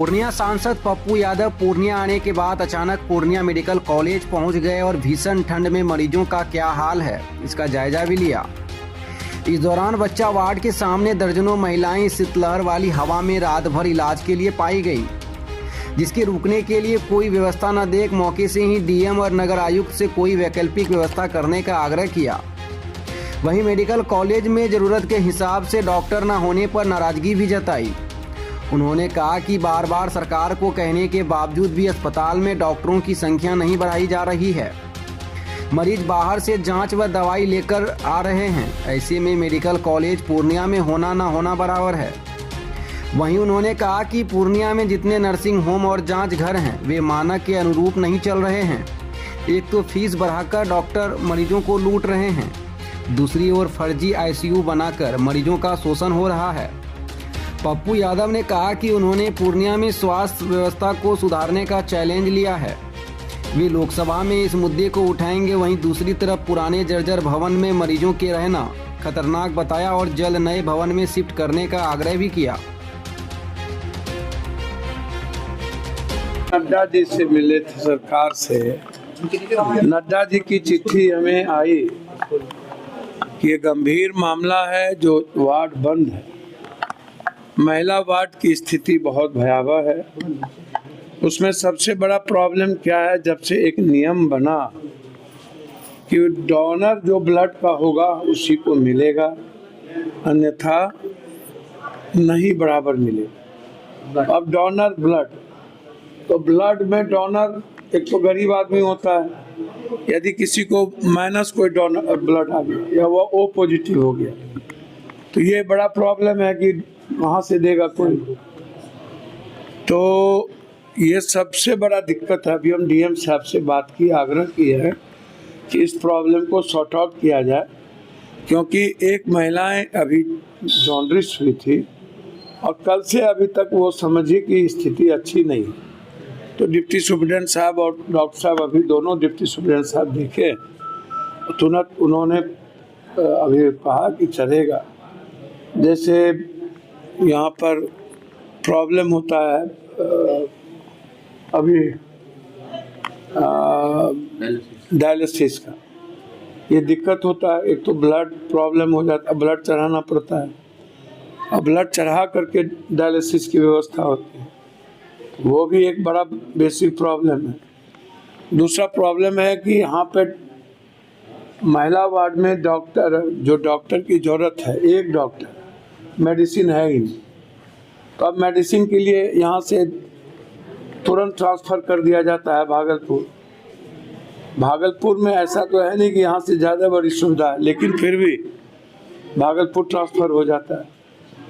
पूर्णिया सांसद पप्पू यादव पूर्णिया आने के बाद अचानक पूर्णिया मेडिकल कॉलेज पहुंच गए और भीषण ठंड में मरीजों का क्या हाल है इसका जायजा भी लिया। इस दौरान बच्चा वार्ड के सामने दर्जनों महिलाएं शीतलहर वाली हवा में रात भर इलाज के लिए पाई गई, जिसके रुकने के लिए कोई व्यवस्था न देख मौके से ही डीएम और नगर आयुक्त से कोई वैकल्पिक व्यवस्था करने का आग्रह किया। वहीं मेडिकल कॉलेज में जरूरत के हिसाब से डॉक्टर न होने पर नाराजगी भी जताई। उन्होंने कहा कि बार बार सरकार को कहने के बावजूद भी अस्पताल में डॉक्टरों की संख्या नहीं बढ़ाई जा रही है। मरीज बाहर से जांच व दवाई लेकर आ रहे हैं, ऐसे में मेडिकल कॉलेज पूर्णिया में होना न होना बराबर है। वहीं उन्होंने कहा कि पूर्णिया में जितने नर्सिंग होम और जांच घर हैं वे मानक के अनुरूप नहीं चल रहे हैं। एक तो फीस बढ़ाकर डॉक्टर मरीजों को लूट रहे हैं, दूसरी ओर फर्जी आईसीयू बनाकर मरीजों का शोषण हो रहा है। पप्पू यादव ने कहा कि उन्होंने पूर्णिया में स्वास्थ्य व्यवस्था को सुधारने का चैलेंज लिया है। वे लोकसभा में इस मुद्दे को उठाएंगे। वहीं दूसरी तरफ पुराने जर्जर भवन में मरीजों के रहना खतरनाक बताया और जल्द नए भवन में शिफ्ट करने का आग्रह भी किया। नड्डा जी से मिले थे सरकार से। नड्डा जी की चिट्ठी हमें आई कि ये गंभीर मामला है, जो वार्ड बंद है, महिला वार्ड की स्थिति बहुत भयावह है। उसमें सबसे बड़ा प्रॉब्लम क्या है, जब से एक नियम बना कि डोनर जो ब्लड का होगा उसी को मिलेगा, अन्यथा नहीं बराबर मिलेगा। अब डोनर ब्लड, तो ब्लड में डोनर एक तो गरीब आदमी होता है, यदि किसी को माइनस कोई डोनर ब्लड आ गया या वो ओ पॉजिटिव हो गया तो ये बड़ा प्रॉब्लम है कि वहाँ से देगा कोई। तो ये सबसे बड़ा दिक्कत है। अभी हम डीएम साहब से बात की, आग्रह किया है कि इस प्रॉब्लम को सॉर्ट आउट किया जाए, क्योंकि एक महिलाएं अभी जॉन्डिस हुई थी और कल से अभी तक वो समझिए कि स्थिति अच्छी नहीं है। तो डिप्टी सुप्रिटेंडेंट साहब और डॉक्टर साहब, अभी दोनों डिप्टी सुप्रिटेंडेंट साहब देखे, तुरंत उन्होंने अभी कहा कि चलेगा। जैसे यहाँ पर प्रॉब्लम होता है अभी डायलिसिस का, ये दिक्कत होता है। एक तो ब्लड प्रॉब्लम हो जाता है, ब्लड चढ़ाना पड़ता है, और ब्लड चढ़ा करके डायलिसिस की व्यवस्था होती है, वो भी एक बड़ा बेसिक प्रॉब्लम है। दूसरा प्रॉब्लम है कि यहाँ पे महिला वार्ड में डॉक्टर की ज़रूरत है, एक डॉक्टर, मेडिसिन है ही नहीं। तो अब मेडिसिन के लिए यहाँ से तुरंत ट्रांसफ़र कर दिया जाता है भागलपुर। भागलपुर में ऐसा तो है नहीं कि यहाँ से ज़्यादा बड़ी सुविधा है, लेकिन फिर भी भागलपुर ट्रांसफ़र हो जाता है।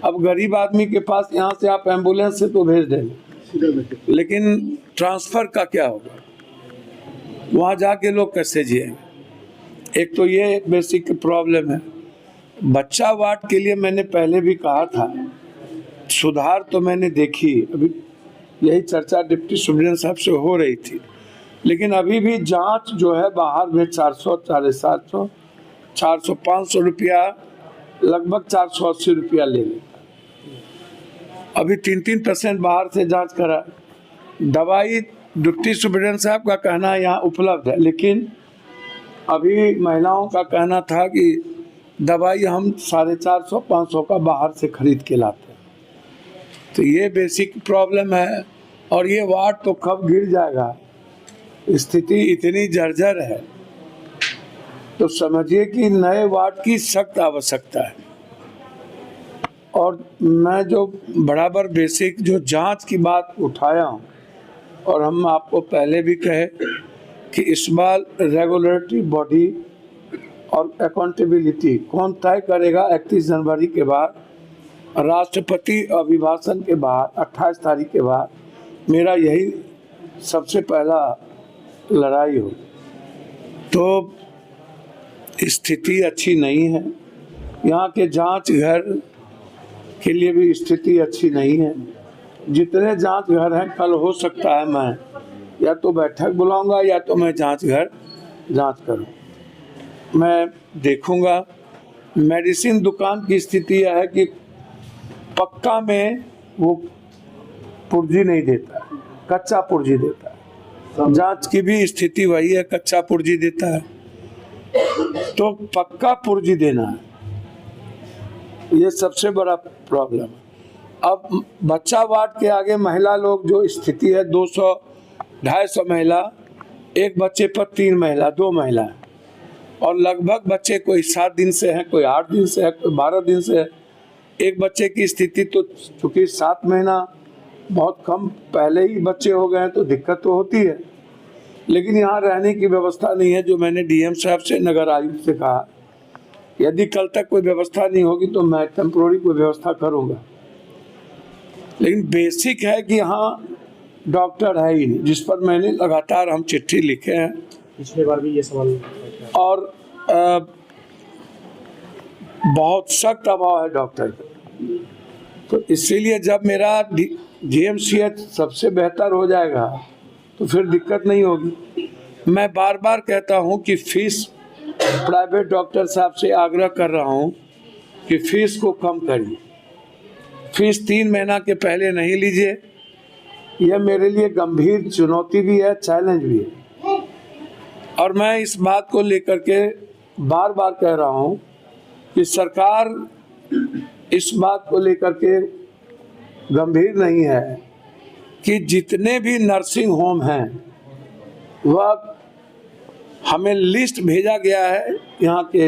अब गरीब आदमी के पास यहाँ से आप एम्बुलेंस से तो भेज देंगे, लेकिन ट्रांसफ़र का क्या होगा, वहाँ जाके लोग कैसे जिएंगे। एक तो ये बेसिक प्रॉब्लम है। बच्चा वार्ड के लिए मैंने पहले भी कहा था, सुधार तो मैंने देखी, अभी यही चर्चा डिप्टी सुप्रिटेंडेंट साहब से हो रही थी, लेकिन अभी भी जांच जो है बाहर में 400, 750, 400, 500 रुपया, लगभग 480 रुपया ले लेता। अभी 3% बाहर से जांच करा। दवाई डिप्टी सुप्रिटेंडेंट साहब का कहना यहाँ उपलब्ध है, लेकिन अभी महिलाओं का कहना था कि दवाई हम 450, 500 का बाहर से खरीद के लाते हैं। तो ये बेसिक प्रॉब्लम है। और ये वार्ड तो कब गिर जाएगा, स्थिति इतनी जर्जर है, तो समझिए कि नए वार्ड की सख्त आवश्यकता है। और मैं जो बराबर बेसिक जो जांच की बात उठाया हूँ, और हम आपको पहले भी कहे कि इस बार रेगुलेटरी बॉडी और अकाउंटेबिलिटी कौन तय करेगा 31 जनवरी के बाद, राष्ट्रपति अभिभाषण के बाद 28 तारीख के बाद मेरा यही सबसे पहला लड़ाई हो। तो स्थिति अच्छी नहीं है। यहाँ के जांच घर के लिए भी स्थिति अच्छी नहीं है। जितने जांच घर हैं, कल हो सकता है मैं या तो बैठक बुलाऊंगा या तो मैं जांच करूं, मैं देखूंगा। मेडिसिन दुकान की स्थिति यह है कि पक्का में वो पुर्जी नहीं देता है, कच्चा पुर्जी देता है। जांच की भी स्थिति वही है, कच्चा पुर्जी देता है। तो पक्का पुर्जी देना है, ये सबसे बड़ा प्रॉब्लम है। अब बच्चा वार्ड के आगे महिला लोग जो स्थिति है, 200-250 महिला, एक बच्चे पर 3 महिला, 2 महिला, और लगभग बच्चे कोई 7 दिन से हैं, कोई 8 दिन से है, कोई 12 दिन से है। एक बच्चे की स्थिति तो चूँकि 7 महीना बहुत कम पहले ही बच्चे हो गए हैं तो दिक्कत तो होती है, लेकिन यहाँ रहने की व्यवस्था नहीं है। जो मैंने डीएम साहब से, नगर आयुक्त से कहा, यदि कल तक कोई व्यवस्था नहीं होगी तो मैं टेम्पोररी कोई व्यवस्था करूँगा। लेकिन बेसिक है कि यहाँ डॉक्टर है ही नहीं, जिस पर मैंने लगातार हम चिट्ठी लिखे हैं, पिछले बार भी ये सवाल, और बहुत सख्त अभाव है डॉक्टर का। तो इसीलिए जब मेरा जीएमसीएच सबसे बेहतर हो जाएगा तो फिर दिक्कत नहीं होगी। मैं बार बार कहता हूं कि फीस, प्राइवेट डॉक्टर साहब से आग्रह कर रहा हूं कि फीस को कम करिए। फीस 3 महीना के पहले नहीं लीजिए, यह मेरे लिए गंभीर चुनौती भी है, चैलेंज भी है। और मैं इस बात को लेकर के बार बार कह रहा हूं कि सरकार इस बात को लेकर के गंभीर नहीं है कि जितने भी नर्सिंग होम हैं वह हमें लिस्ट भेजा गया है यहाँ के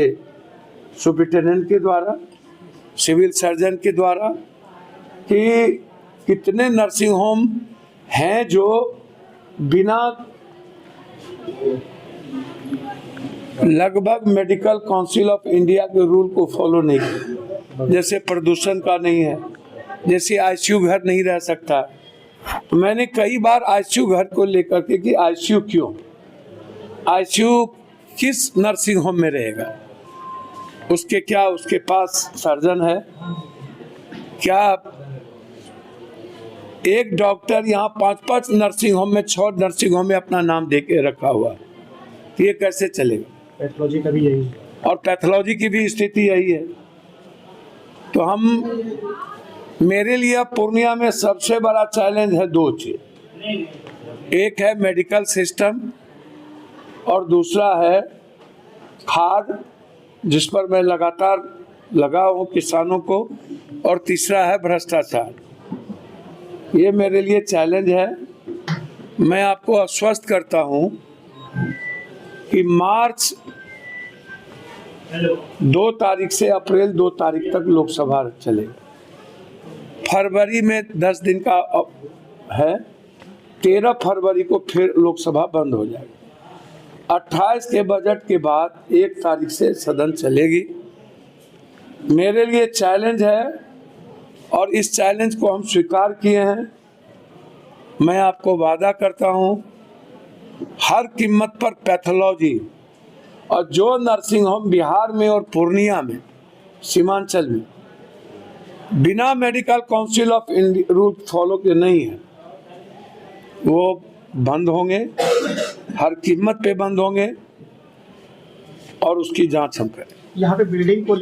सुपरिटेंडेंट के द्वारा, सिविल सर्जन के द्वारा, कि कितने नर्सिंग होम हैं जो बिना लगभग मेडिकल काउंसिल ऑफ इंडिया के रूल को फॉलो नहीं किया। जैसे प्रदूषण का नहीं है, जैसे आईसीयू घर नहीं रह सकता। तो मैंने कई बार आईसीयू घर को लेकर के कि आईसीयू क्यों, आईसीयू किस नर्सिंग होम में रहेगा, उसके क्या उसके पास सर्जन है क्या? एक डॉक्टर यहाँ 5-5 नर्सिंग होम में, 6 नर्सिंग होम में अपना नाम दे के रखा हुआ, ये कैसे चलेगा? पैथोलॉजी का भी यही, और पैथोलॉजी की भी स्थिति यही है। तो मेरे लिए पूर्णिया में सबसे बड़ा चैलेंज है 2 चीज, एक है मेडिकल सिस्टम और दूसरा है खाद, जिस पर मैं लगातार लगा हूँ किसानों को, और तीसरा है भ्रष्टाचार। ये मेरे लिए चैलेंज है। मैं आपको आश्वस्त करता हूँ कि मार्च 2 तारीख से अप्रैल 2 तारीख तक लोकसभा चलेगा। फरवरी में 10 दिन का है, 13 फरवरी को फिर लोकसभा बंद हो जाएगी। 28 के बजट के बाद 1 तारीख से सदन चलेगी। मेरे लिए चैलेंज है और इस चैलेंज को हम स्वीकार किए हैं। मैं आपको वादा करता हूं, हर कीमत पर पैथोलॉजी और जो नर्सिंग होम बिहार में और पूर्णिया में, सीमांचल में बिना medical council of India rule follow के नहीं है, वो बंद होंगे, हर कीमत पे बंद होंगे, और उसकी जांच हम करें। यहाँ पे बिल्डिंग को